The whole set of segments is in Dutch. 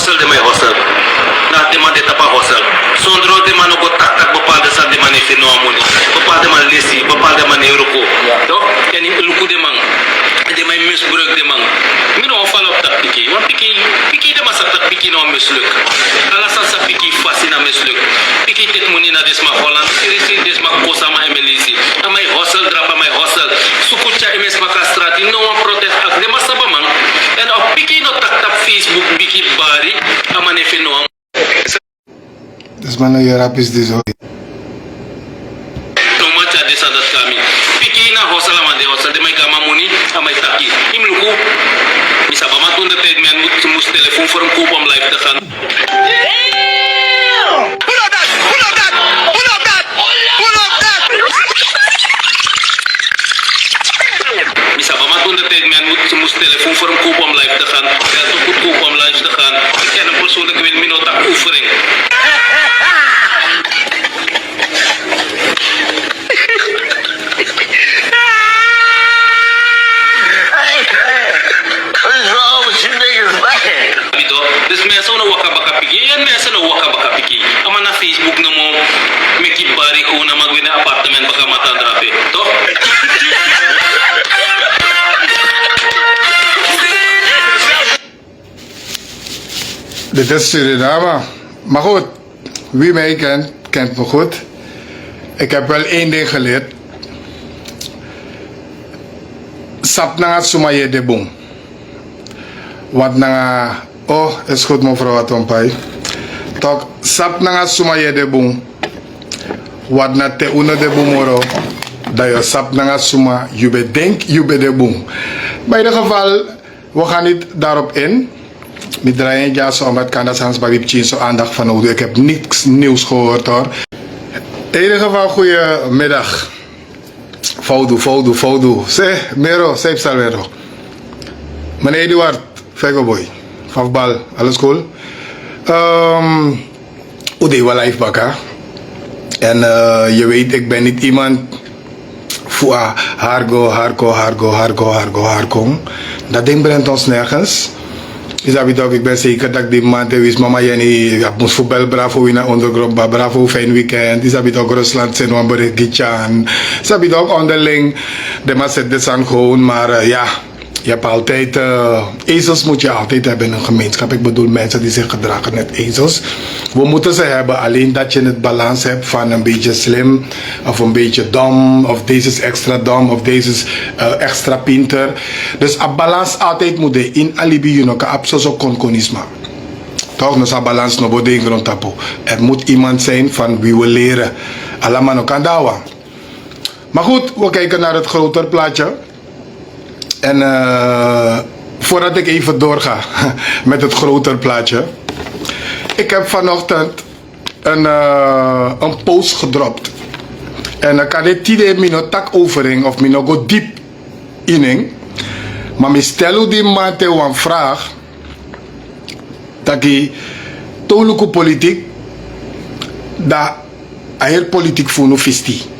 hostel de mai hostel. Na de man de tapa hostel. Sondro de man go tak tak bepaalde sa de man e no amoni. Bepaalde man lesi, bepaalde man euroko. Toch? En in luku de man. De mai misbruik de man. Mi no follow up dat piki. Want piki de masak dat piki no misluk. Alasan sa piki fasina misluk. Piki tek muni na desma Holland. Sirisi desma kosa ma emelisi. Amai hostel drapa my hostel. Sukucha emes makastrati no one protest ak de masaba man. En op piki no tak tap Facebook piki bari amane no. Dus man, je rap is dit zo. No macha desa dat kami. Piki na hostel amande hostel de my gama muni amai taki. Imluku. Misa ba matun de tijd men moet telefoon voor een koop om live te gaan. Misa ba matun de tijd men moet telefoon voor een koop om live te gaan. Ja, toch goed koop om live te gaan. Ik ken een persoonlijk wil minota oefening. Dus mensen nou waka baka piki en mensen nou waka baka piki. Ama na Facebook no mo meki bari ko na magwin apartment baka matandrape. Toch? Dit is Suriname. Maar goed, wie mij kent, kent me goed. Ik heb wel één ding geleerd. Sap na sumaye de boom. Want na oh, is goed mevrouw Atompai. Toch, sap na sumaye de boom. Wat na te une de boomoro. Dat je sap na suma, je bedenk, je de boom. Bij ieder geval, we gaan niet daarop in. Met draaien ja zo omdat kan dat sans bij Pichin zo aandacht van nodig. Ik heb niks nieuws gehoord hoor. In ieder geval goedemiddag. Foudu. Zeg, Mero, zeg Salvero. Meneer Eduard, Fegoboy. Fafbal, alles cool? Oké, wel live bakken. En je weet, ik ben niet iemand voor hargo. Dat ding brengt ons nergens. Is dat ook, ik ben zeker dat ik die maand is mama Jenny, ik moest voetbal bravo winnen ondergrond, bravo fijn weekend. Is dat ook Rusland zijn een bericht gitjan. Is dat ook onderling, de man zet dit aan gewoon, maar ja. Je hebt altijd, ezels moet je altijd hebben in een gemeenschap. Ik bedoel mensen die zich gedragen net ezels. We moeten ze hebben, alleen dat je het balans hebt van een beetje slim of een beetje dom. Of deze is extra dom of deze is extra pinter. Dus een balans altijd moet je in alibi, je nog absoluut konkonisme. Toch, dus een balans nog wordt in grond tapo. Er moet iemand zijn van wie we leren. Allemaal nog kan dawa. Maar goed, we kijken naar het grotere plaatje. En voordat ik even doorga met het grotere plaatje. Ik heb vanochtend een post gedropt. En dan kan dit idee mino tak overing of mino go diep inning. Maar ik stel die man een vraag. Dat ik toluku politiek. Dat heel politiek voor nu visti.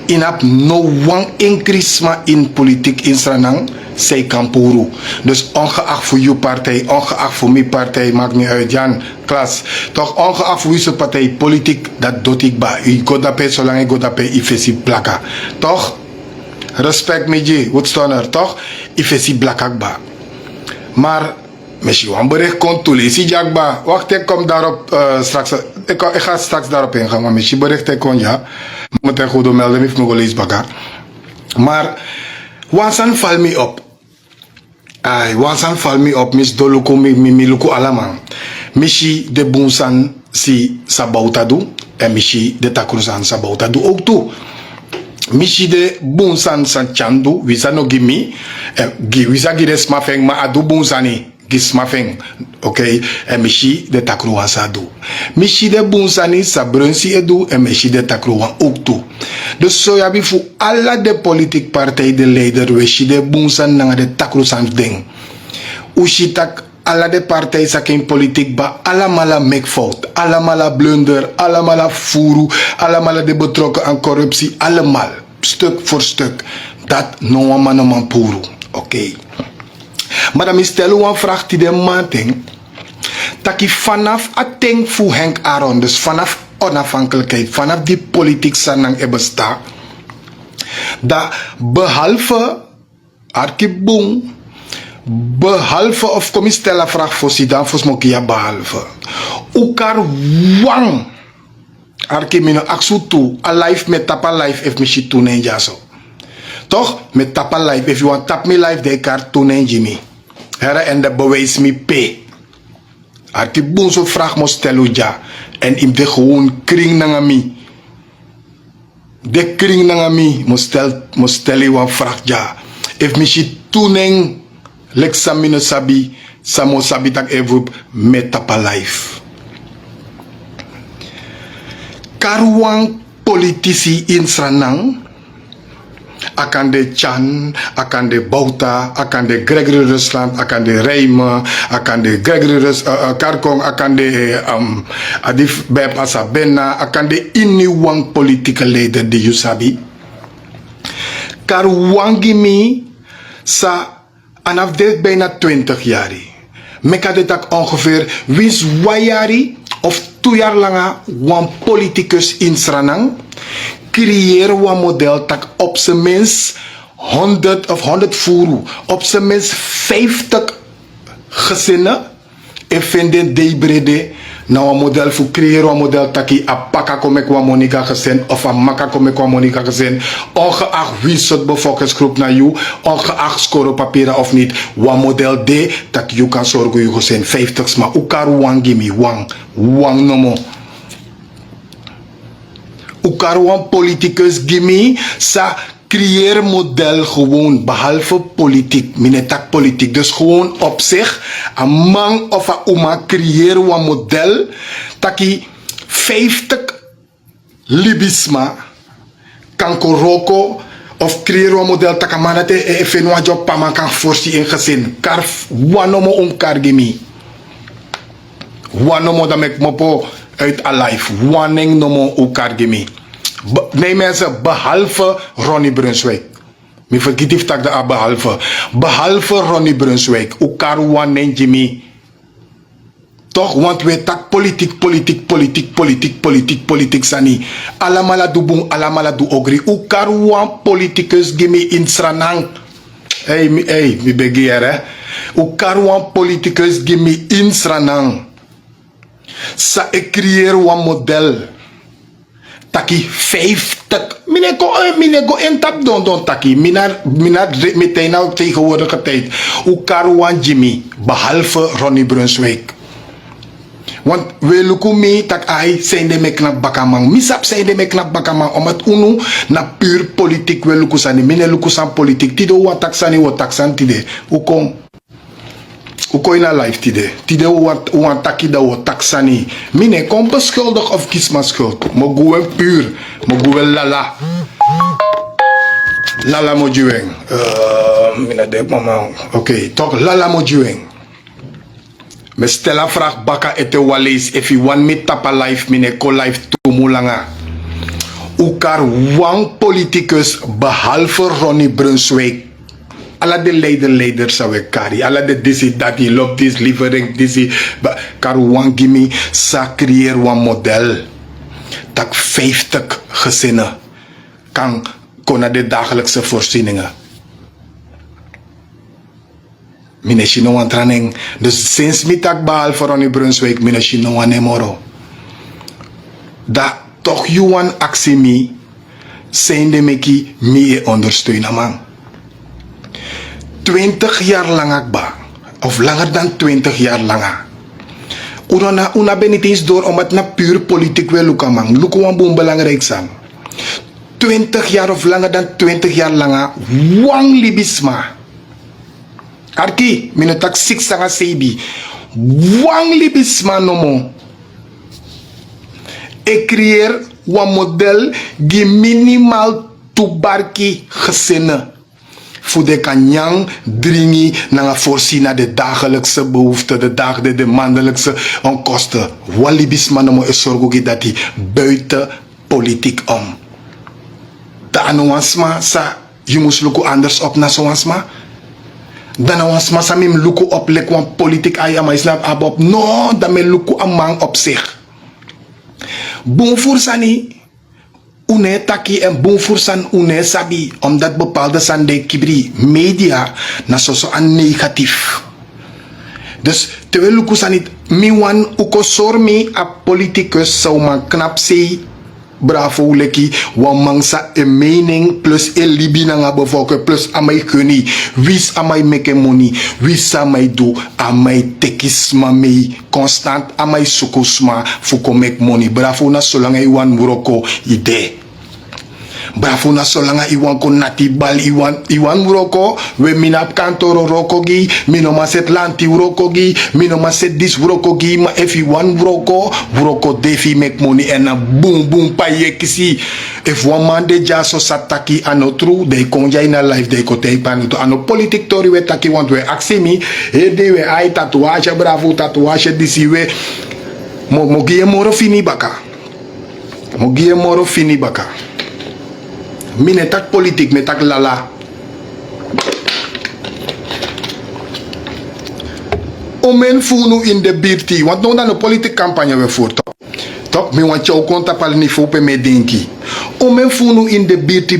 In heb no one increase in politiek in Sranang, zij kampuru. Dus ongeacht voor uw partij, ongeacht voor mijn partij, maakt niet uit, Jan, klas. Toch ongeacht voor uw partij, politiek, dat doet ik ba. U gaat dat bij, zolang ik dat bij, ifesi blakka. Toch? Respect met je, wat staan er, toch? Ifesi blakka ba. Maar, misschien een bericht komt toe, lees je ba. Wacht, ik kom daarop straks. Ik ga straks daarop ingaan, maar misschien bericht ik kon, ja. Ik moet het goed melden, ik moet lees bakken. Maar, wansan val me op. Wansan val me op, mis doluku, mi luku alaman. Mishi de bunsan si sabauta do, en mishi de takrusan sabauta do ook toe. Mishi de bunsan san chandu, wisa no gimi, wisa gires mafeng ma adu bunsani. Gismafeng, oké, en mishi de takruwan sadu. Mishi de bunsani sa brunsi edu en mishi de takruwan ook toe. Dus zo heb je voor alle de politieke partijen de leider, we de bunsan na de takruwan ding. Ushitak alle de partijen sa geen politiek ba, allemaal make fout, allemaal blunder, allemaal furu, allemaal de betrokken aan corruptie, allemaal, stuk voor stuk. Dat no man puru, oké. Maar dan stel een vraag die de man denkt. taki vanaf ateng fu Henk Aaron, dus vanaf onafhankelijkheid, vanaf die politiek sanang e besta, dat behalve Arkibung, behalve of kom je stellen vraag voor Sidan voor smokia behalve ukar wang Arkimino aksutu alive met tapa life if mishi tunen jaso toch met tapa life if you want tap me life de kar tunen jimi hera en de bewijs mi pe Arkibung zo vraag mo stelu ja en im de gewoon kring nangami de kring nangami mo steli wan vraag ja if mishi tunen Lexamino sabi, samo sabi tak evrup metapa life. Karuang politisi in Sranang, akan de Chan, akan de Bauta, akan de Gregory Rusland, akan de Rijma, akan de Gregory Karkong, akan de Adif Beb Asabena, akan de iniwang political leader di Yusabi. Karuangimi sa Anaf dit bijna 20 jaar. Meka dit ook ongeveer wins wajari of 2 jaar langa wan politicus in Sranang creëren wan model tak op zijn minst 100 of 100 furu, op zijn minst 50 gezinnen en vinden die brede nou een model voor creëren een model taki apaka kom ik wa Monica gezin of a maka kom ik wa Monica gezin ongeacht wie soort bevolkingsgroep naar jou ongeacht score papieren of niet wa model D dat you kan zorgen je gezin 50 maar ukar wang gimi wang nomo ukar wang politicus gimi sa creëer model gewoon behalve politiek, minetak politiek. Dus gewoon op zich, een man of een oma creëer een model taki 50 libisma kan koroko of creëer een model taka manate e fenwa job pama kan forsi in gezin. Kar wanomo kargimi. Wanomo da mek mopo uit alive. Waneng nomo kargimi. Nee mensen, behalve Ronnie Brunswijk. Mi vergetief tak de behalve Ronnie Brunswijk. Ukaruan en Jimmy. Toch, want we tak politiek sani. Alamala du bung, alamala du ogri. Ukaruan politicus gimme in Sranang. Hey, mi begeer hè. Ukaruan politicus gimme in Sranang. Sa e creëer wan model. Taki 50. Mine go en tap don taki. Mina meteen nou tegenwoordige tijd. Ukaruan Jimmy. Behalve Ronnie Brunswijk. Want we lukken mee tak ai zijn de me knap bakamang. Misap zijn de me knap bakamang. Omdat unu na puur politiek we lukken sani. Mine lukken san politiek. Tido wat taksani wat taksan tide. Ukom. Ukoy na life tide. Tide uwan taki da wat taksani. Mine kom beschuldig of kies maar schuld. Moguwe puur. Moguwe lala. Lala mojueng. Mina denk mama. Oké, toch lala mojueng. Me stella vraag baka ete walees if you want me tapa life mine ko life tumulanga. Ukar wang politicus behalve Ronnie Brunswijk. Alla de leiders zou ik carry. Alla de disi dat je loopt dis lievering disi. Kar wang gimi sa creëer wan model. Tak 50 gezinnen kan naar de dagelijkse voorzieningen. Mine shino wan traning. Dus sinds mi tak baal voor Ronnie Brunswijk mine shino wan emoro. Da toch yuan actie mi zijn de meki mi e ondersteunen man. 20 jaar lang akba. Of langer dan 20 jaar langer. Una ben niet eens door omdat na puur politiek wel lukken man. Lukken wan boom belangrijk zijn. 20 jaar of langer dan 20 jaar langer. Wang libisma. Arki, minutak 6 sanga sebi. Wang libisma nomo. E creëer wan model die minimaal tubarki gezinnen. Voor de kanyang dringi na voorzien naar de dagelijkse behoeften, de maandelijkse onkosten. Wan libisma nomo e sorgogi dat die buiten politiek om. Da anuansma sa, je moest lukken anders op na zoansma. Dan was masamim luku op lekwan politik ay ama islam abop. No, dan me luku amang op zich. Boom sani une taki en boom san une sabi. Omdat bepaalde sande kibri media na soso an negatief. Dus terwijl luku sani mi wan uko sormi a politicus zou man knap sei bravo leki wamang sa e mening plus e libi na nga bevolking plus amay kuni wis amay meke money wis amay do amay tekisma may constant amay sukusma fuko make money bravo na solanga iwan muroko ide bravo na solanga iwan ko natibal iwan muroko we minap kantoro rokogi minoma set lanti rokogi minoma set dis rokogi ma if iwan muroko defi make money en na boom boom paye kisi if one man de jaso sataki anotru de konja in a life de kote pan to ano politik tori we taki want we aksimi e de we ai tatuage bravo tatuage disi we mo gie moro fini baka mine tak politik me tak lala omen funu in de birti want nou dan een politiek campagne we voert toch mi want jou konta pal niveau pe me denki omen funu in de birti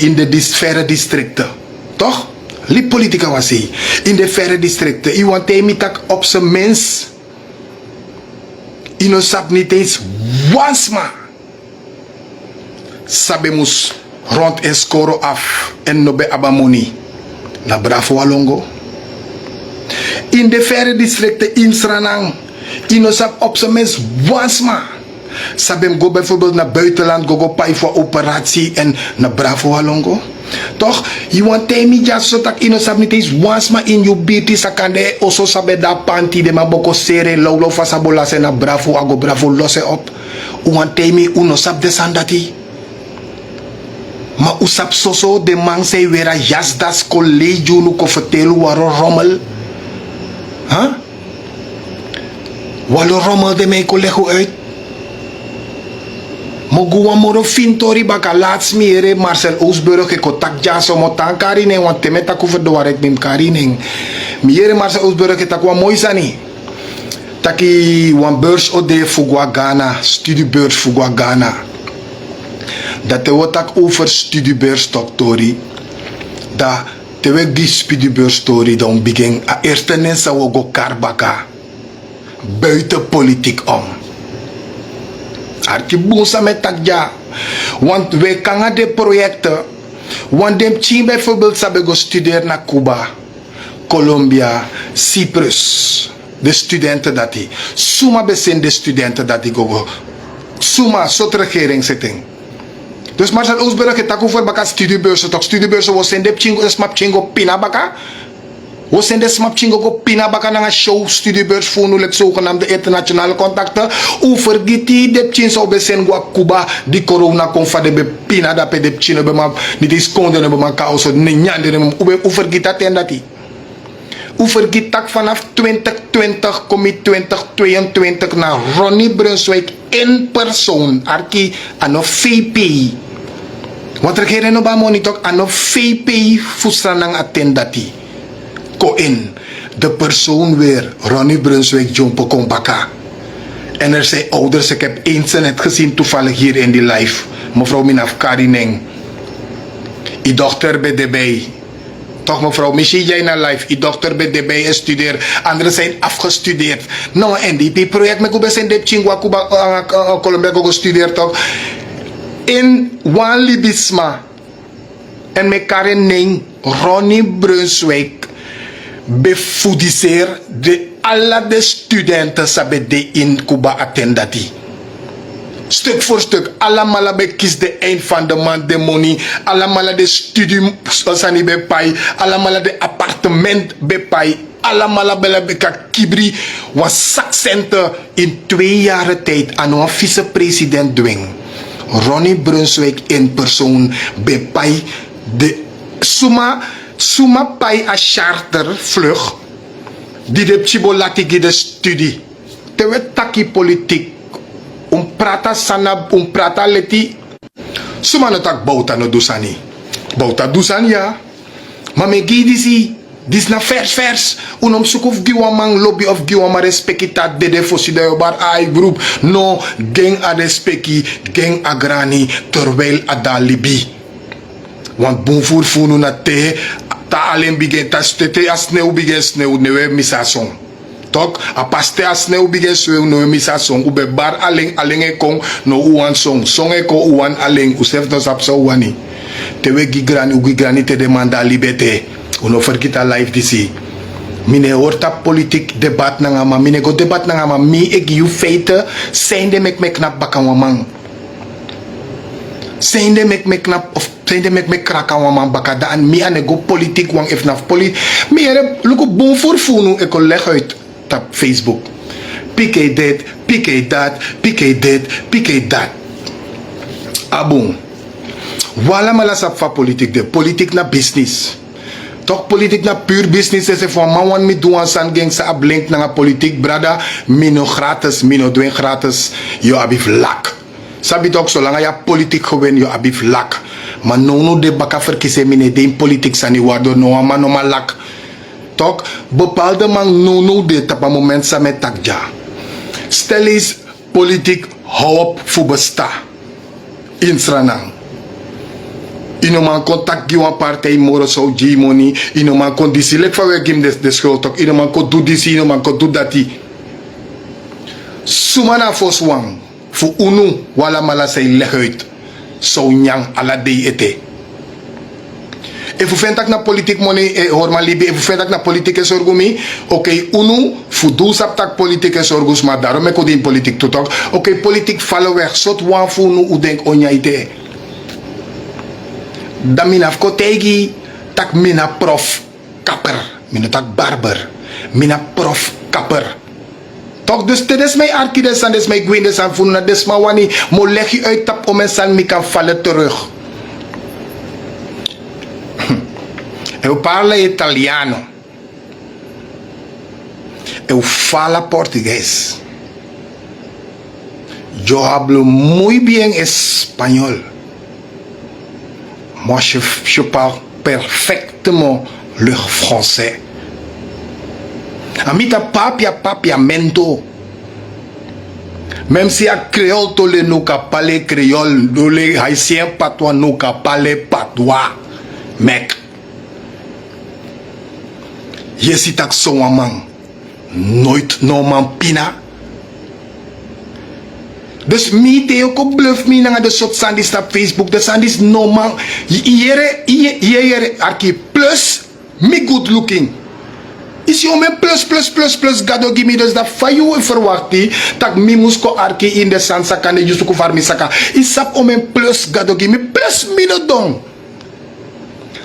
in de verre districten toch li politica was in de verre districten i want mi tak op zijn mens ino sap niet eens wansma sabemus rond en skoro af en nobe abamoni na bravo alongo in de verre districten in Sranang inosap op zijn mens wansma sabem go bijvoorbeeld naar buitenland go pai voor operatie en na bravo alongo toch je want temi just so tak inosap niet eens wansma in you beauty sakande oso sabe da panty de maboko sere lolo fasabola se na bravo ago bravo lose op want temi unosap desandati ma usap soso de man say wera jasdas college nu ko vertelu waro rommel walo rommel de me college uit moguwa moro fintori baka laats mere Marcel Oosburg ke kotak jaso mo tankari ne want temeta ku verdoarek mim karining miere Marcel Oosburg ke takwa moisani taki wan beurs ode fugwa Ghana studiebeurs fugwa Ghana dat te wat ook over studiebeurs doctori da te we gi studiebeurs story dan begin a eerste nensa wo go karbaka buiten politiek om arki bunsa met takja want we kanga de projecten want dem team bijvoorbeeld sabe go studeren naar Cuba Colombia Cyprus de studenten dat die suma besen de studenten dat die go suma soort regeringszitting. Dus Marcel Oosburg het ook over baka studiebeursen. Toch studiebeursen was in de chingo smap chingo pina baka. Was in de smap chingo go pina baka na show studiebeurs voor nu zogenaamde internationale contacten. Over die de chin zou besen go Cuba die corona konfa de pina da pe de chino be ma niet is konden be ma kauso ne nyande ne over dat en dat die. Over tak vanaf 2020 kom 2022 naar Ronnie Brunswijk in persoon. Arki ano VP. Want regering no ba monitor ano VP fusranang attendati. Ko in de persoon weer Ronnie Brunswijk Jompo Kombaka. En er zijn ouders, ik heb eens net gezien toevallig hier in die live. Mevrouw Minaf Karineng. Die dochter bij de bij. Toch mevrouw, misschien jij naar live, je dochter bij de bij studeert, anderen zijn afgestudeerd. Nou, NDP-project met Cuba zijn de Chingwa, Cuba, Colombia, gestudeerd toch. In Wan Libisma en met Karen Ning, Ronnie Brunswijk, bevoediseer de alle de studenten sabe de in Cuba attendati. Stuk voor stuk, allemaal kies de eind van de maand de money, allemaal de studie sani bepai, allemaal de appartement bepai, allemaal beka kibri, was zakcenten in 2 jaar tijd aan een vicepresident dwing. Ronnie Brunswijk in persoon bepai de suma pai a chartervlucht die de chibolati de studie. Te we taki politiek. Prata sana prata leti suma no tak bauta no dusani bauta dusan ya ma me gidisi Dis na vers. Unom sukuf giwa man lobby of giwa ma respecta dede fosi da bar ai group. No, geng a respecti, geng a grani, terwijl a da libi. Want bonvoer funu na te, ta alleen bigen, ta stete a sneeuw bigen sneeuw, newe misasong. Tok, a paste a sneeuw bigen sneeuw, newe misasong. Ube bar alleen e kong, no uwan song. Song e ko uwan alleen, usef nos ap so uwani. Tewe gigrani te demanda libete. Uno verkita live disi. Mine horta politiek debat na nga ma. Mine go debat na nga ma. Mi ek you feite. Seinde mek knap baka wamang. Seinde mek knap of seinde mek kraka wamang baka daan. Mi ane go politiek wang if naf politiek. Mi ere luko bon voor funu eko leg uit tap Facebook. Pike dit, pike dat, pike dit, pike dat. Abong. Wala malasap fa politik de. Politik na business. Toch politik na puur business is van man mi doen san geng sa ablink na politik brada mino gratis mino doen gratis yo abif lak. Sabi toch zolang ya politik gewen yo abif lak. Maar no de baka verkise mine de politik sani waardo no man no lak. Toch bepaalde man no de tapa moment sa met takja. Stel is politik hou op voor besta. Insranang. Ino man contact giwan partij moro so money. Ino man kon disi lek fa we gim de schuld tok. Ino man kon do disi, ino man kon do dati. Sumana fos wang fu unu wala mala say leg uit. So nyang ala dey ete. E fu fentak na politik money e horma libi. E fu fentak na politik e sorgumi. Okay, unu fu do saptak politik e sorgus ma daarom me ko din politik tutok. Okay, politik vallen weg. Sot wan fu unu u denk onya ite. Dan mina kotegi tak mina prof kapper. Mina tak barber. Mina prof kapper. Toch dus dit is mijn archides en dit is mijn gwindes en voelen. Dit is mijn wani. Mo leg je uit tap om en mi kan vallen terug. Eu parlo italiano. Eu falo portugués. Yo hablo muy bien español. Moi, je parle parfaitement le français. Amita papia mento. Même si a créole to le nou ka parler créole, do le haïtien patois nou ka parler patois. Mec. Yesi tak so waman. Nooit no man pina. Dus mi te ook op bluff mi na de soort sandis op Facebook. De sandis normaal. Jere arki plus mi good looking. Is je me plus gado gimi dus dat van jou verwachti tak mi musko arki in de sansaka ne yusuku farmi saka. Isap ome plus gado gimi plus mi no don.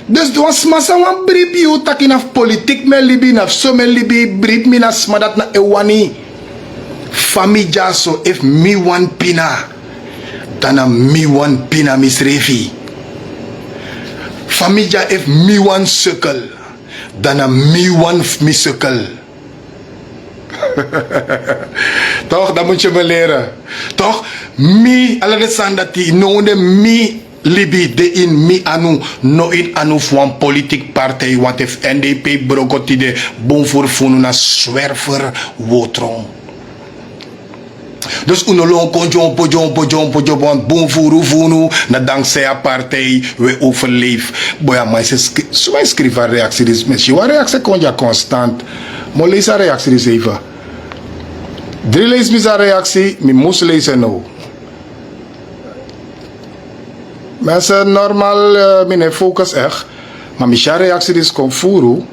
Dus doan smasa wan brip you tak inaf politik me libi naf so me libi brip mi na smadat na ewani. Famija so if mi wan pina dana mi wan pina misrefi. Famija if mi wan sukkel dana mi wan mi sukkel. Toch, dat moet je me leren. Toch, mi ala de sandati no de mi libi de in mi anu no in anu van politiek partij want if NDP brokoti de bon voor funu na zwerver wotron. Dus unolong konjon pojon want boom voeren voenu na dankzij a partij we overleef. Boya maar ze schrijven reactie dus mensen. Wat reactie kon je constant. Maar lees een reactie dus even. 3 lees mis een reactie, mi moest lezen nou. Mensen normaal mijn focus echt. Maar mijn reactie dus kon voeren.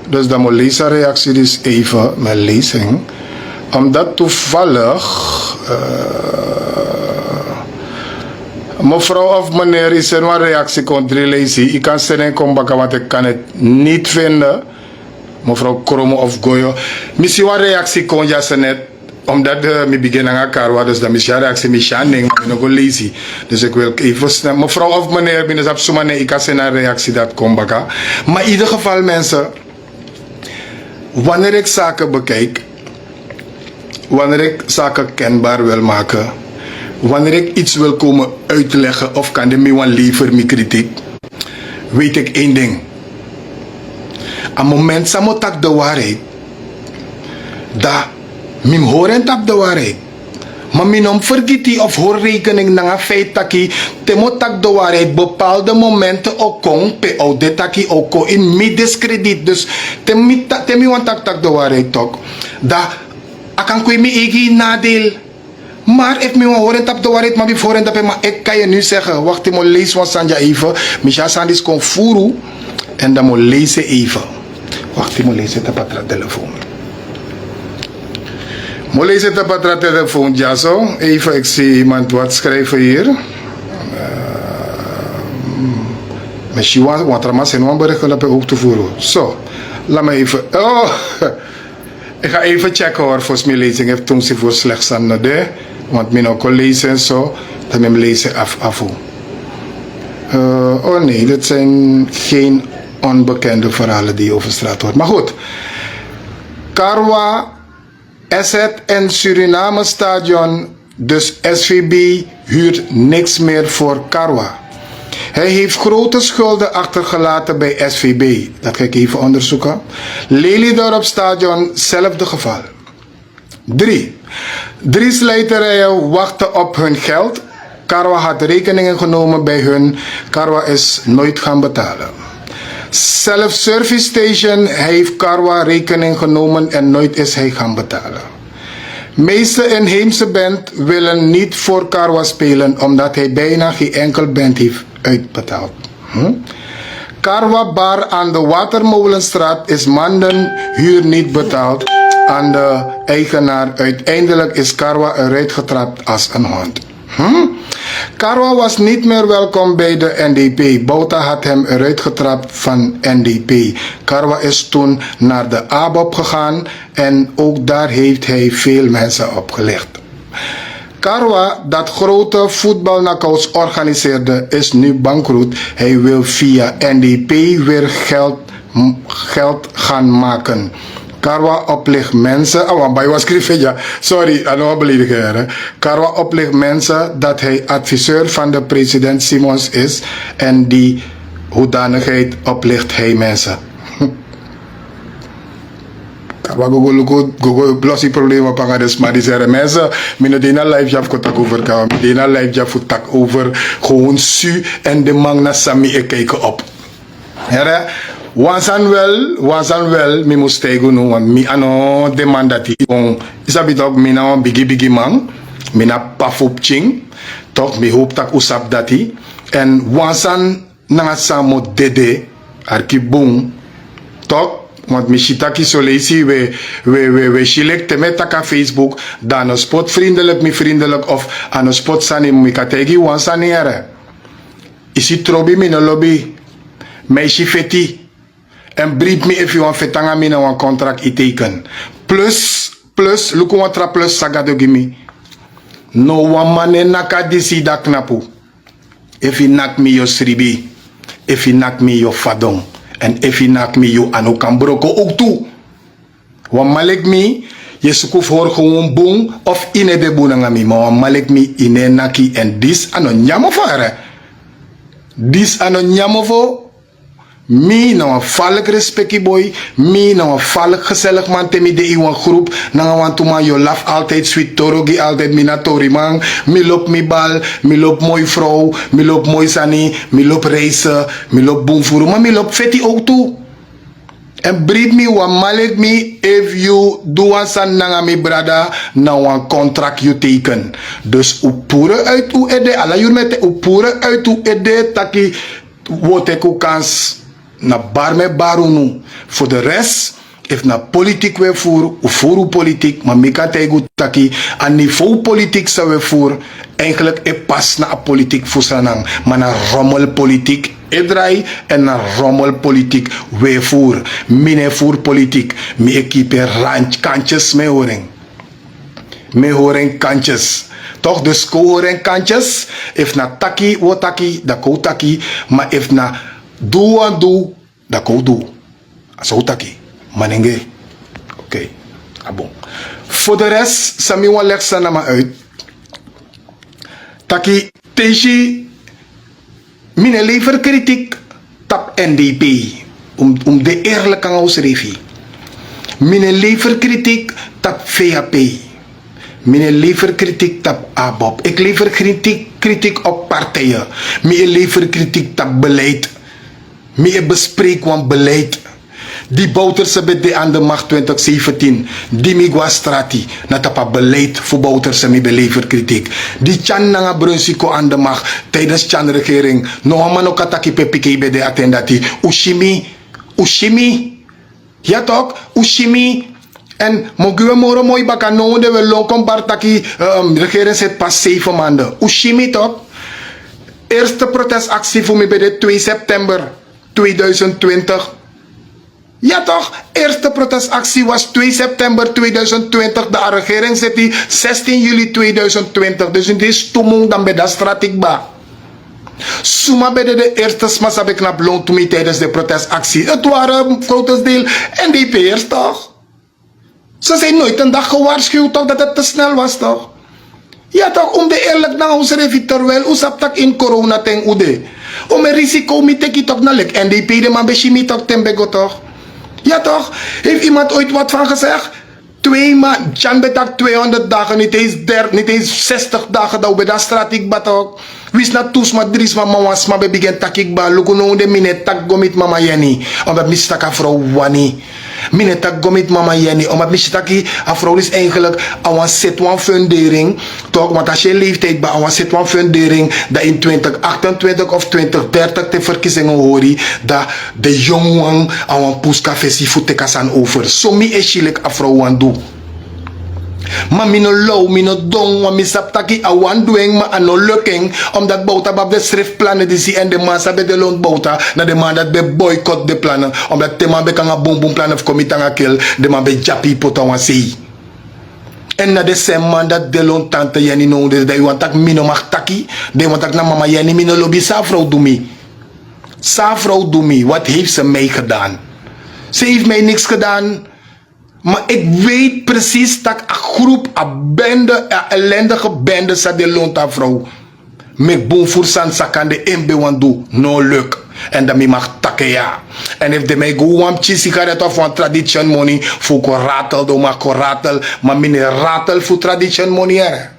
Dus dan moet lezen reactie dus even met lezing. Omdat toevallig mevrouw of meneer is er een reactie kon lezen. Ik kan ze niet komen bakken want ik kan het niet vinden. Mevrouw Kromo of Goyo. Misschien een reactie kon je ze net. Omdat we beginnen aan elkaar, dus dan misschien reactie misschien niet, maar ik ben nog lazy. Dus ik wil even snel. Mevrouw of meneer, binnen op zo'n manier, ik kan ze een reactie dat komt bakken. Maar in ieder geval mensen, wanneer ik zaken bekijk. Wanneer ik zaken kenbaar wil maken, wanneer ik iets wil komen uitleggen of kan de mij liever mijn kritiek, weet ik één ding. Een moment samo tak de waarheid. Da, mim horen tap de waarheid. Maar minom vergeti of hoor rekening na een feit taki temo tak de waarheid bepaalde momenten ook kon pe o de taki ook in mi discrediet. Dus temi want tak de waarheid toch. Da akan kwe mi egi nadeel. Maar if me horen tap de waarheid maar before en dat maar ik kan je nu zeggen wacht mo lees van Sanja even. Micha Sandis kon furu en dan mo lezen even. Wacht mo lezen het op de telefoon. Mo lezen het op de telefoon ja zo. Even ik zie iemand wat schrijven hier. Misschien want er maar zijn een bericht op ook te voeren. Zo, laat me even. Oh, ik ga even checken hoor. Volgens mij lezing heeft toen ze voor slechts aan de. Want mijn ook lezen en zo. Dan heb ik lezen af. Oh nee, dat zijn geen onbekende verhalen die over straat hoort. Maar goed. Karwa, Asset en Suriname Stadion. Dus SVB huurt niks meer voor Karwa. Hij heeft grote schulden achtergelaten bij SVB. Dat ga ik even onderzoeken. Lelydorp Stadion, zelfde geval. 3 slijterijen wachten op hun geld. Karwa had rekeningen genomen bij hun. Karwa is nooit gaan betalen. Self-service station heeft Karwa rekening genomen en nooit is hij gaan betalen. Meeste inheemse band willen niet voor Karwa spelen omdat hij bijna geen enkel band heeft uitbetaald. Karwa Bar aan de Watermolenstraat is maanden huur niet betaald aan de eigenaar. Uiteindelijk is Karwa eruit getrapt als een hond. Karwa was niet meer welkom bij de NDP. Bouta had hem eruit getrapt van NDP. Karwa is toen naar de ABOP gegaan en ook daar heeft hij veel mensen opgelegd. Karwa, dat grote voetbalknockouts organiseerde, is nu bankroet. Hij wil via NDP weer geld gaan maken. Karwa oplicht mensen. Bij was ja. Sorry, ik heb beledigen. Karwa oplicht mensen dat hij adviseur van de president Simons is. En die hoedanigheid oplicht hij mensen. Karwa go losse problemen op dus maar die zeggen mensen. Mine dena live jaf ko tak over kan. Dena live jaf tak over gewoon su en de mang na sami e kijken op. Hera. Wansan wel, mi moest tegen nu, want mi ano demandati on isabi toch mi na bigi man, mi na pafop ching, toch mi hoop tak usap dati, en wansan na samo dede arkibung, toch, want mi shitaki solesi we shilek teme taka Facebook, dan een spot vriendelijk of aan een spot sani mi kategi wansan ere. Isi trobi mi no lobby, meisje feti. En brief me if you want fetanga me na een contract iteken. Plus, luku watra plus sagado gimi. No one man naka disi da knapu. If you nak me yo sribi. If you nak me yo fadong. And if you nak me yo anokambroko ook toe. Wan malek me, je sukuf hoor gewoon boom of ine de boonanga mi. Maar wan malek me ine naki en dis ano nyamofo ere. Dis ano nyamofo. Mi nou een valk respectie boy. Mi nou een valk gezellig man. Temi de iwan groep. Nanga want to man yo laf altijd sweet torogi altijd minatori man. Mi lop mi bal. Mi lop mooi vrouw. Mi lop mooi sani. Mi lop reizen. Mi lop boomvoeren. Maar mi lop feti ook toe. En brief me wan malek me if you do one san nanga mi brada na wan contract you teken. Dus u pure uit u ede. Alla jur met u pure uit u ede taki woteku kans. Na bar me barunu. Voor de rest, if na politiek we voeren, u voeren politiek, maar mi kan tegen taki, aan niveau politiek zou we voeren, eigenlijk e pas na politiek voesanang, maar na rommelpolitiek draai en na rommelpolitiek we voeren. Mine voer politiek, mi equipe ranch kantjes me horen. Me horen kantjes. Toch, dus ko horen kantjes, if na taki, wo taki, da ko taki, maar if na do, da ko do. Zo taki. Manenge. Oké. Abon. Voor de rest, sami wan leg sa na ma uit. Taki, teji, mine lever kritiek tap NDP. om de eerlijke ausrevi. Mine lever kritiek tap VHP. Mine lever kritiek tap ABOP. Ik lever kritiek op partijen. Mine lever kritiek tap beleid. Mine bespreek wan beleid. Die Bouterse bede aan de macht 2017. Die migwa strati. Na tapa beleid voor Bouterse mi belever kritiek. Die Chan nanga brunsiko aan de macht tijdens Chan regering. No man ook ataki pepike bede attendati. Ushimi. Ja toch? Ushimi. En mogen moro mooi bakan no de we lokom partaki regering zit pas 7 maanden. Ushimi toch? Eerste protestactie voor mij bij de 2 september 2020. Ja toch? Eerste protestactie was 2 september 2020. De regering zit die 16 juli 2020. Dus in deze toemong dan bij dat stratikba. Suma bij de eerste smas heb ik knap loon toen tijdens de protestactie. Het waren grootste deel NDP'ers toch? Ze zijn nooit een dag gewaarschuwd toch dat het te snel was toch? Ja toch, om de eerlijk naar ons revi terwijl usap tak in corona ten ude. Om een risico mi teki toch naar lek NDP de man beschimi toch ten bego toch? Ja toch? Heeft iemand ooit wat van gezegd? 2 maanden, Jan betak 200 dagen, niet eens 60 dagen dat we bij dat straat ik batok. Wist na toes ma dries ma mawas ma be begin takik ba lukuno de mine tak gomit mama yani. Omdat mistaka vrouw wani. Mine tak gomit mama yani. Omdat mistaki a vrouw is eigenlijk awan set wan fundering. Toch, want als je leeftijd ba awan set wan fundering dat in 2028 of 2030 te verkiezingen hori dat de jongen awan puska fesi futekasan over. So mi eshilik a vrouw wan do. Maar mino low, mino dong, want mi saptaki a wan doing ma ano looking, omdat bouta bab de schriftplannen die zie en de man sabe de loon bouta, na de man dat be boycott de plannen, omdat de man be kan a boom boom plan of komitanga kill, de man be japi pota wan sei. En na de sem man dat de loon tante yani no de dat want tak mino mag taki, de want tak na mama yani mino lobby sa vrouw doe mi. Sa vrouw doe mi, wat heeft ze mij gedaan? Ze heeft mij niks gedaan. Maar ik weet precies dat een groep, een bende, een ellendige bende, sa de loont aan vrouw. Met boom voor san sakande inbewandu, no luck. En dat mi mag takken ja. En if de mij go een sigaret of een tradition money, voor ko ratel, do maar ko ratel, maar mine ratel voor tradition money er.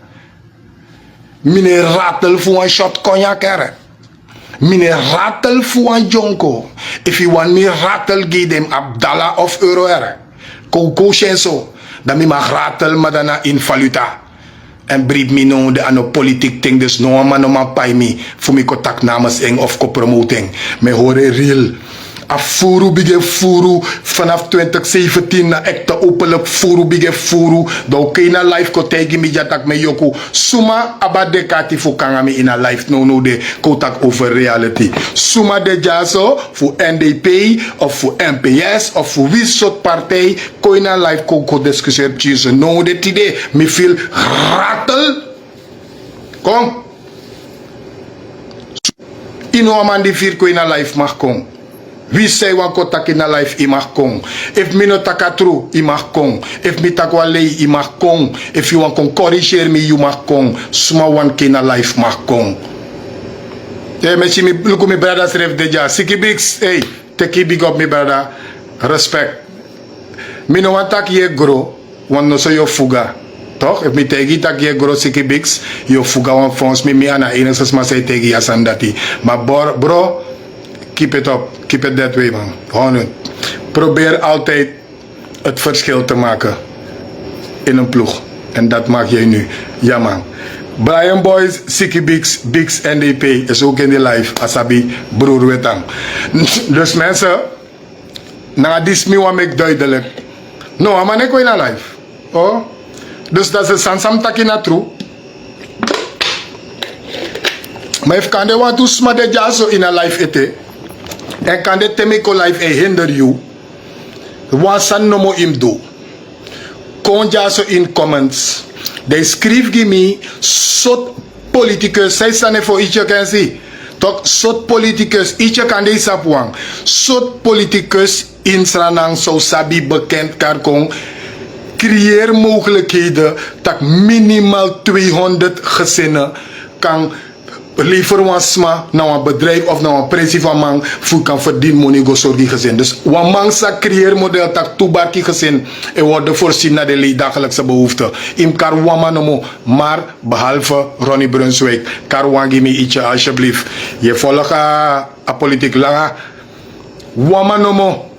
Mine ratel voor een shot cognac er. Mine ratel voor een jonko. If you want me ratel, give them $1 of euro er. Koko zo, dat mi mag ratel maar daarna in valuta. En brief me no de ano politiek ting, dus no man no man pay me voor mi contact namens eng of ko promoting. Me horen real. A furu bige furu vanaf 2017 na ekte openlijk furu bige furu. Da oké na live ko tegi mi jatak me yoku. Suma abade kati fu kanga mi in a live no de kotak over reality. Suma de jaso fu NDP of fu NPS of fu wie soort partij ko in a live ko discussieer cheese no de tide mi feel ratel. Kom. Ino man di vier ko in a live mag kom. Wie zei wan ko tak in a life i mag kong. If mi no taka true, i mag kong. If mi tak wa lei, i mag kong. If you wan kon corrigeer me, you mag kong. Suma wan ki na life mag kong. Hey, me mi luku mi brother sref deja. Siki bigs, hey, teki big up mi brother. Respect. Mi no wan tak ye gro, wan no so yo fuga. Toch? If mi tegi tak ye gro siki bigs, yo fuga wan fons mi ana enes ma say tegi asandati. Maar bro, keep it up. Keep it that way, man. Gewoon het. Probeer altijd het verschil te maken in een ploeg. En dat maak jij nu. Ja, man. Brian Boys, Siki Bigs, Bigs NDP is ook in de live. Asabi, broer Wetang. Dus mensen, na dit mi wan make duidelijk. No, maar ik wil naar live. Oh. Dus dat is sansam taki na true. Maar if kan de want to smade jaso in a live ete. En kan de temiko life hinder you? Wansan no mo im do. Kon jaso in comments. They schreef gi me sot politicus. Zij staan voor ietsje kan zien. Toch sot politicus. Ietsje kan deze sapwang. Sot politicus in Sranang zo sabi bekend karkong. Creëer mogelijkheden dat minimaal 200 gezinnen kan liever wansma naar een bedrijf of naar een pressie van man voor kan verdienen money go zorgi gezin. Dus wat man sa creëer model tak toebarki gezin en worden voorzien naar de dagelijkse behoeften. Im kar wama nomo, maar behalve Ronnie Brunswijk. Kar wangi me ietsje alsjeblieft. Je volgt a politiek langa. Wama nomo.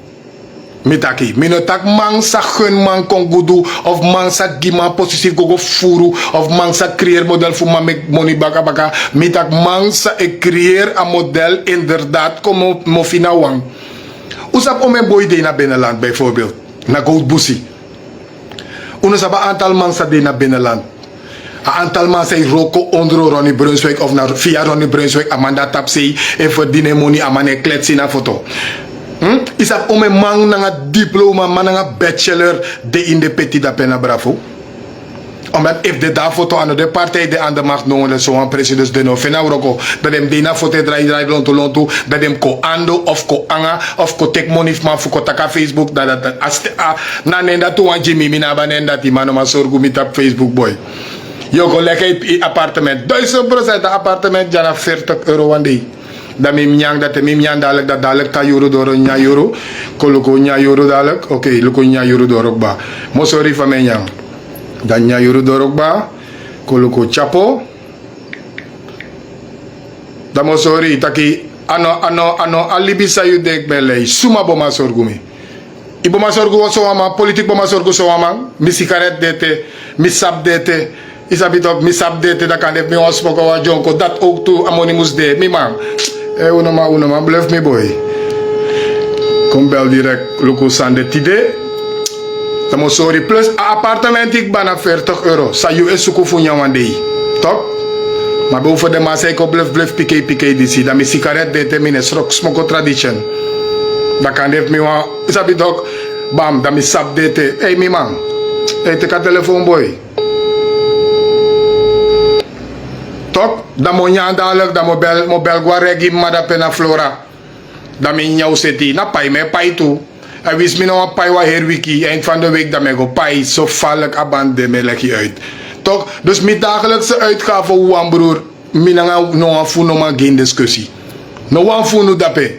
Mitaki, minotak man sa gun man kon gudu of man sa gima positief gogo furu of man sa creëer model voor man make money baka baka mitak man sa creëer een model inderdaad como mofina wang. Usap ome boy de na binnenland bijvoorbeeld, na Gold Busy. Unusap een aantal man sa de na binnenland. Een aantal man say roko onder Ronnie Brunswijk of na via Ronnie Brunswijk amanda tapsei en verdienen money amane kletsi na foto. Isap ome man nanga diploma, man nanga bachelor de in de petit da pena bravo. Omdat if de da foto aan de partij de aan de macht noemen, zo'n president de no fena roko, dat hem de na foto draai lonto, dat hem ko ando of ko anga of ko take money man voor ko taka Facebook, dat na nenda tu an Jimmy mina banenda ti mano ma sorgu mit op Facebook boy. Yo ko lekker appartement, 1000% appartement jana 40 euro one day. Dat mim nyang dat mim nyang dat dadelijk ta euro door nya euro koloko nya euro dadelijk oké loko nya euro door ook ba mo sorry van mijn nyang dan nya euro door ook ba koloko chapo dan mo sorry taki ano alibi sa yu dek belay suma boma sorgumi ibo ma sorgu so ama politique boma sorgu so ama mi cigarette dete mi sap dete isabitok mi sap dete da kan def mi hospoko wa jonko dat ook tu anonymous de mi man. Uno ma, blijf me boy. Kom bel direct, loko sande tide. Tamo sorry, plus appartement ik bana 40 euro. Sa you is suku funya one day. Top? Maar boven de maas ik blijf pike disi. Dat mi sigaret de mine smoko tradition. Dat kan def mi wa. Isabi dok, bam, dat mi sap dete. Hey mi man, hey te ka telefoon boy. Top? Da mo nyaan dadelijk, da mo bel gwa regi mada pena flora. Da mi nyauw seti, na pai me pai toe. En wist mi nou pai wa her wiki, eind van de week da me go pai, zo valk abande me leg je uit. Toch? Dus mi dagelijkse uitgave wan broer, mi no fu no maar geen discussie. No wan fu no dape.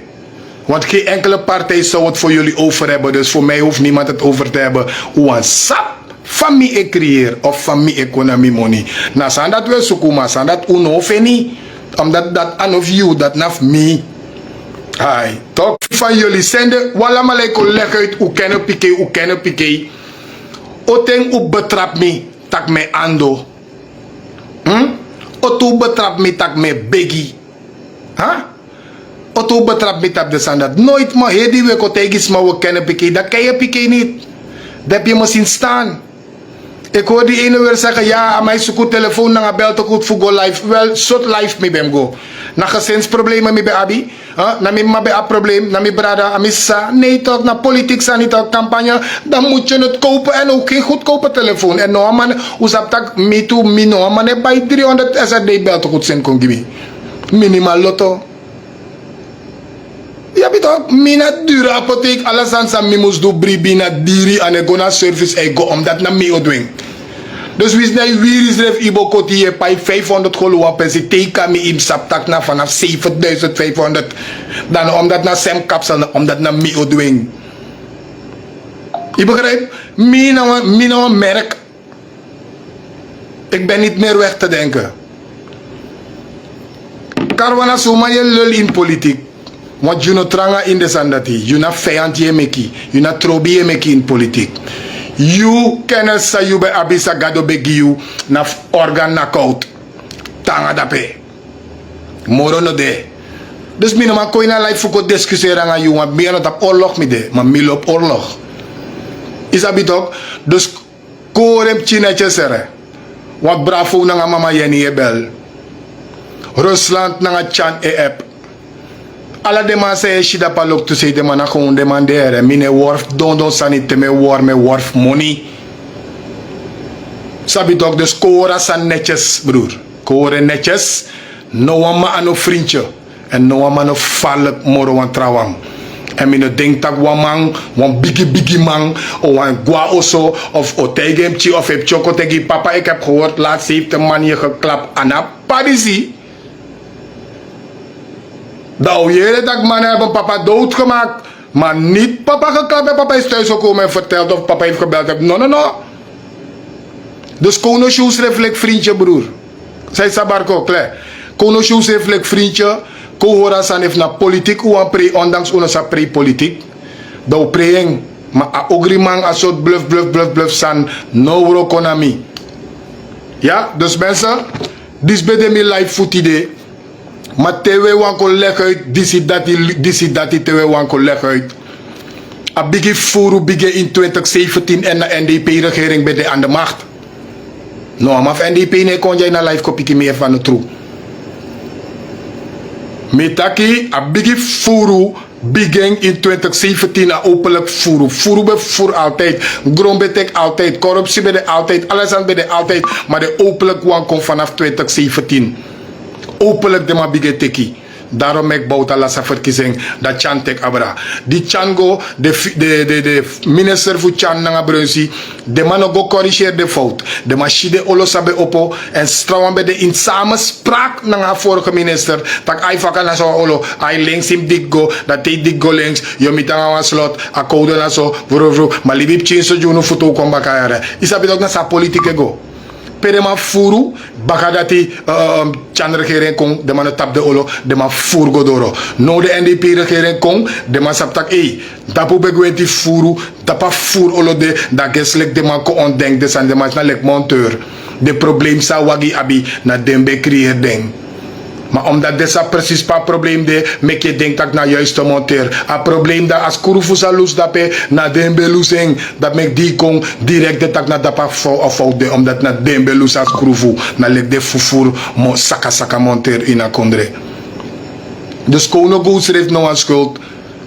Want geen enkele partij zou het voor jullie over hebben, dus voor mij hoeft niemand het over te hebben. Wan sap. Van mi creëer of van mi economie money. Na san dat we sukuma, san dat uno feni. Omdat dat an of you, dat naf me. Hai, toch? Van jullie zenden, wala maleko leg uit, u kennen pike. Oteng u betrap me, tak me ando. Otu betrap me, tak me begi. Otu betrap me, tak de san dat. Nooit maar, hedi we kotegis maar we kennen pike. Dat ken je pike niet. Dat heb je me zien staan. Ik hoor die ene weer zeggen, ja, mijn zoek telefoon na bel te goed voor go live. Wel, soort live mee ben go. Na gezinsproblemen mee bij abi. Na mi ma bij a probleem, na mi brada, amissa. Nee toch, na politiek zijn niet toch campagne. Dan moet je het kopen en ook geen goedkope telefoon. En no man, hoe zap tak me toe, mi no man, bij 300 SRD bel te goed zijn kon give. Minimaal lotto. Ja, toch? Mina dure apotheek, alles aan zijn mimus do bribi na diri en go na service ego omdat na me odwing. Dus wie is na wie is ref ibo koti je pai 500 golo pensi teka mi im saptak na vanaf 7500 dan omdat na sem kapsel omdat na me odwing. Je begrijpt? Mina merk. Ik ben niet meer weg te denken. Karwana soma je lul in politiek. Want je no tranga in de sandati, je na vijand je meki, je na trobi je meki in politiek. You kennis sa you be abisa gado begi you na organ knockout. Tanga dape. Moro no de. Dus mi no ma koi na life fuko discussiëren aan you, want mi no tap oorlog mi de, maar mi lop oorlog. Isabitok, dus korem chinetje sere. Want bravo na nga mama yeni e bel. Rusland na nga chan e ep. Alla de man say shida palok to say de man gewoon demanderen. Mine worf don sanite me worf money. Sabi toch de scora san netjes broer. Koren netjes. No one ma ano vriendje. En no one ma no valk moro wan trawang. En mine denk tak wan biggie man. O wan gwa oso. Of o tegemchi of heb choko tegi papa. Ik heb gehoord laatst heeft een man je geklapt. Ana padisi. Nou, jullie dat mannen hebben papa doodgemaakt. Maar niet papa geklapt en papa is thuis gekomen en verteld of papa heeft gebeld. No. Dus Kono Shoes reflect vriendje, broer. Zij Sabarko, klaar. Kono Shoes reflect vriendje. Ko Horasan heeft na politiek uan pre, ondanks onze pre-politiek. Dat preying. Maar a ogrimang a soort bluff san no rokonami. Ja, dus mensen, dit is mijn live food idee. Maar tewe wanko leg uit, disi dati tewe wanko leg uit. A bigi furu bigi in 2017 en de NDP-regering bij de aan de macht. No, maar NDP ne kon jij na live kopie meer van de troep. Metaki, a bigi furu begin in 2017 a openlijk furu. Furu be furu altijd. Grom betek altijd. Corruptie bij de altijd. Alles aan bij de altijd. Maar de openlijk wan komt vanaf 2017. Openlijk de ma bigi teki. Daarom ik bouwt la sa verkiezing dat Chan tek abra. Die Chango, de minister voor Chan nanga Brunsi, de man go corrigeer de fout. De machine olo sabe opo en strouwen bij de in samenspraak nanga vorige minister. Tak ai faka na so olo, ai links im diggo, dat te diggo links, yo mitanga wan slot, a code na so, vro, maar libip chin so juno foto kon bakayare. Isabi ook na sa politieke go. Perema furu bakadati Chan regering kong de man tap de olo de man furu godoro no de NDP regering kong de man saptak tapu begwenti furu tapa furu olo de da geslek de man ko ondenk de san de man na lek monteur de probleem sa wagi abi na dembe creëer ding. Maar omdat dit precies pas probleem de, mek je denkt dat ik naar juiste monteer. A probleem dat als kurufu salus dat pe na dembe lusing, dat mek die kon direct dat ik naar dat pas fout de, omdat na dembe lus als kurufu, na lek de fufur mo saka monteer in a kondre. Dus kono go schreef no aan schuld,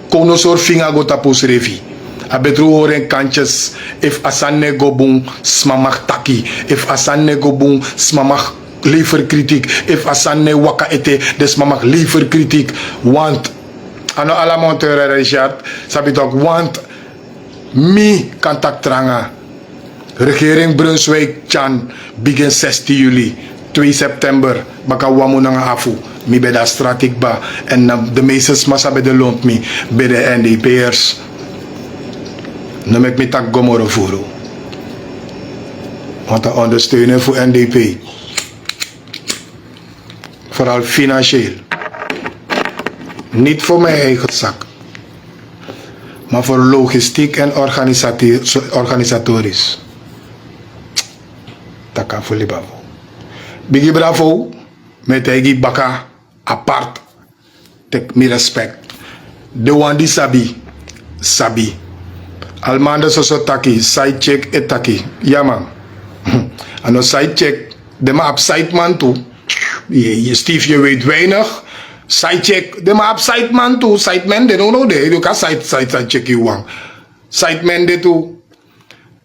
kono soort vinga go tapos revi. A betru horen kantjes, if asanne go boom, smamach taki, if asanne go boom, smamach liever kritiek. If asanne waka ete, des mamag liever kritiek. Want, ano ala monteur Richard, sabi toch, want, mi kan tak tranga. Regering Brunswijk, Chan, begin 16 juli, 2 september, baka wamu nga afu. Mi beda stratik ba, en de meesters massa bij de lont mi, bij de NDP'ers. No mek mi tak gomoro furu. Want te ondersteunen voor NDP. Vooral financieel. Niet voor mijn eigen zak. Maar voor logistiek en organisatorisch. Taka voor Libavo. Bigi bravo. Met eigen baka apart. Tek mi respect. De one die sabi. Almanda soso taki. Side check etaki. Ja man. Ano side check. De ma op site man toe. Steve, je weet weinig. Sidecheck, de maar op site man toe. Site man, de no de. Je kan site check je wang. Site man de toe.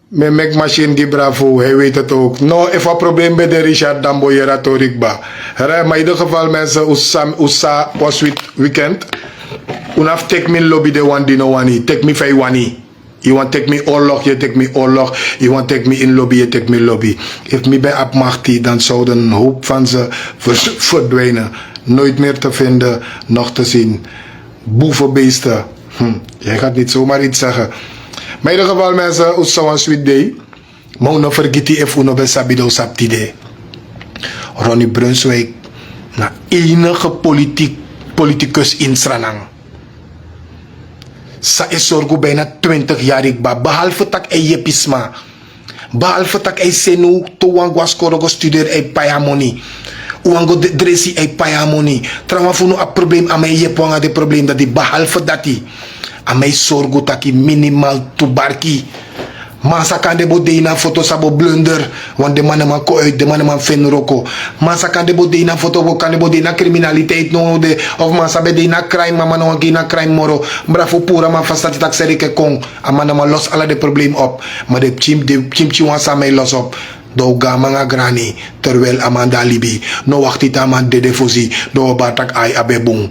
Met mek machine die bravo, hij weet het ook. No, if a probleem bij de Richard Dambo je ratorik ba. Maar in ieder geval mensen, usa was weekend. Unaf take me lobby de one die no one. Take me fai wani. You want take me oorlog, je take me oorlog. You want take me in lobby, je take me lobby. If me bij abmachtie, dan zouden een hoop van ze verdwijnen. Nooit meer te vinden, nog te zien. Boevenbeesten. Jij gaat niet zomaar iets zeggen. Maar in ieder geval mensen, het zou een sweet day. Maar uno vergeti if uno besabido saptide. Ronnie Brunswijk, na enige politicus in Sranang. Sa is zorgo bijna 20 jaar ik ba. Behalve tak e jepisma. Behalve tak e senu. To wangwas korogo studeer e payamoni. Wango dresi e payamoni. Trauma funu a probleem. Amai jep wanga de probleem. Dat die behalve dati. Amai zorgo taki minimal tubarki. Masa kan de bo na foto sabo blunder. Want de mannen man ko uit. De mannen man fen roko. Masa kan de bo na foto. Kan de bo na criminaliteit. No de. Of masa be na crime. Mama no na crime moro. Bravo pura man vastati tak serike kong. Amana man los alle de probleem op. Maar de chim wan samay los op. Do gama nga grani. Terwijl Amanda Libi. No wachtita man de defosi. Do batak ay abebong.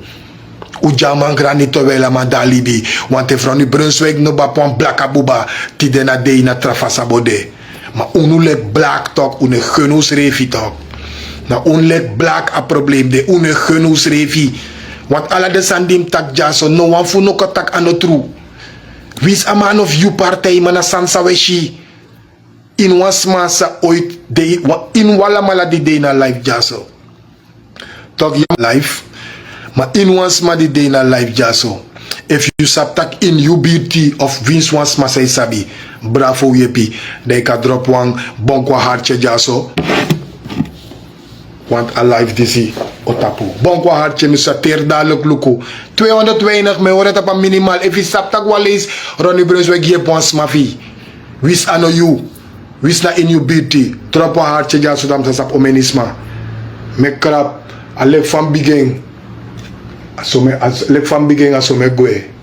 Ujaman grani terwijl Amanda Libi. Want de vrouw nu Brunswijk no bapon blaka buba. Tide na de na trafasa bode. Maar unulek black talk. Une genus refi talk. Na unlek black a probleem de. Une genus refi. Want alla de sandim tak jaso, no one fu no tak ano true. Wis a man of you partij mana sansa weshi. In was masa ooit de in wala mala di day na life jaso. Talk your life. Maar in was ma di day na life jaso. If you subtak in you beauty of wins was ma say sabi. Bravo yepi. They ka drop one bonkwa hartje jaso. Want a life disi otapu. Bonkwa hartje misa teer dadelijk luku. 200 weinig, me hoor het op een minimaal. If you subtak walis, Ronnie Brunswijk je pons mafi. Wis ano you. Wis na in you beauty. Drop one hartje jaso dam sa sap omenisma. Me krap. Alek van begin. Lek van begin aso me goe.